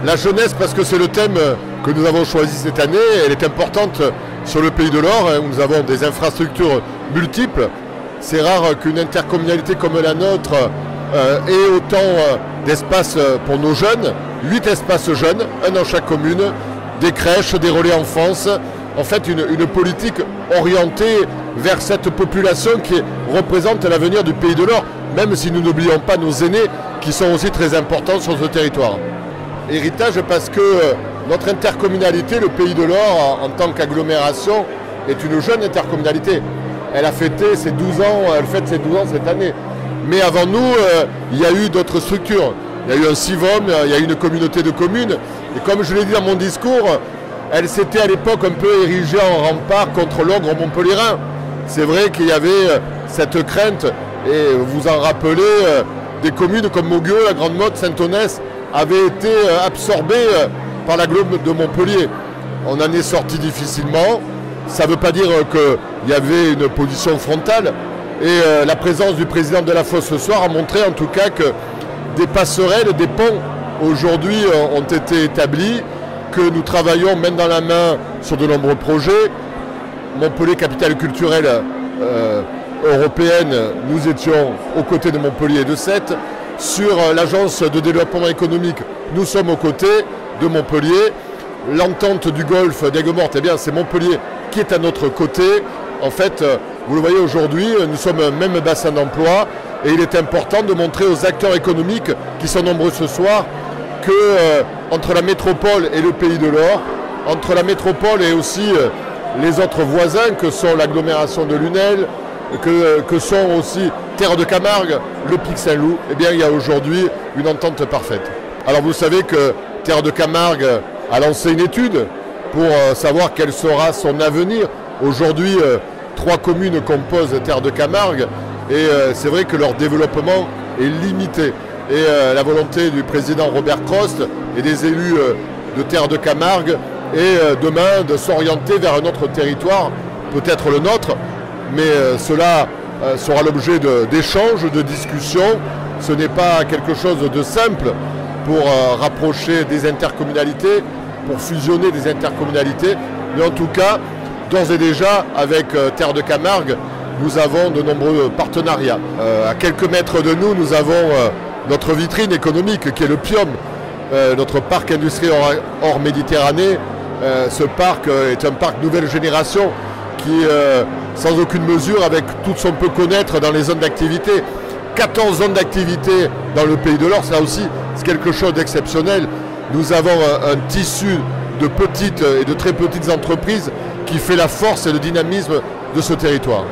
La jeunesse, parce que c'est le thème que nous avons choisi cette année, elle est importante sur le Pays de l'Or, où nous avons des infrastructures multiples. C'est rare qu'une intercommunalité comme la nôtre ait autant d'espace pour nos jeunes, 8 espaces jeunes, un dans chaque commune, des crèches, des relais enfance, en fait une politique orientée vers cette population qui représente l'avenir du Pays de l'Or, même si nous n'oublions pas nos aînés qui sont aussi très importants sur ce territoire. Héritage parce que notre intercommunalité, le Pays de l'Or, en tant qu'agglomération, est une jeune intercommunalité. Elle a fêté ses 12 ans, elle fête ses 12 ans cette année. Mais avant nous, il y a eu d'autres structures. Il y a eu un CIVOM, il y a eu une communauté de communes. Et comme je l'ai dit dans mon discours, elle s'était à l'époque un peu érigée en rempart contre l'ogre montpelliérain. C'est vrai qu'il y avait cette crainte, et vous en rappelez, des communes comme Maugueux, la Grande-Motte, Saint-Onès, avaient été absorbées par l'agglomération de Montpellier. On en est sorti difficilement. Ça ne veut pas dire qu'il y avait une position frontale. Et la présence du président de la Fosse ce soir a montré en tout cas que des passerelles, des ponts aujourd'hui ont été établis, que nous travaillons main dans la main sur de nombreux projets. Montpellier, capitale culturelle européenne, nous étions aux côtés de Montpellier et de Sète. Sur l'agence de développement économique, nous sommes aux côtés de Montpellier. L'entente du Golfe d'Aigues-Mortes, eh bien, c'est Montpellier qui est à notre côté. En fait, vous le voyez aujourd'hui, nous sommes un même bassin d'emploi et il est important de montrer aux acteurs économiques qui sont nombreux ce soir que entre la métropole et le Pays de l'Or, entre la métropole et aussi les autres voisins que sont l'agglomération de Lunel, que sont aussi Terre de Camargue, le Pic Saint-Loup, eh bien, il y a aujourd'hui une entente parfaite. Alors vous savez que Terre de Camargue a lancé une étude pour savoir quel sera son avenir. Aujourd'hui, 3 communes composent Terre de Camargue et c'est vrai que leur développement est limité. Et la volonté du président Robert Crost et des élus de Terre de Camargue est demain de s'orienter vers un autre territoire, peut-être le nôtre, mais cela sera l'objet d'échanges, de discussions. Ce n'est pas quelque chose de simple pour rapprocher des intercommunalités, pour fusionner des intercommunalités, mais en tout cas, d'ores et déjà, avec Terre de Camargue, nous avons de nombreux partenariats. À quelques mètres de nous, nous avons notre vitrine économique qui est le PIOM, notre parc industriel hors Méditerranée. Ce parc est un parc nouvelle génération qui, sans aucune mesure, avec tout ce qu'on peut connaître dans les zones d'activité, 14 zones d'activité dans le Pays de l'Or, ça aussi, c'est quelque chose d'exceptionnel. Nous avons un tissu de petites et de très petites entreprises qui fait la force et le dynamisme de ce territoire.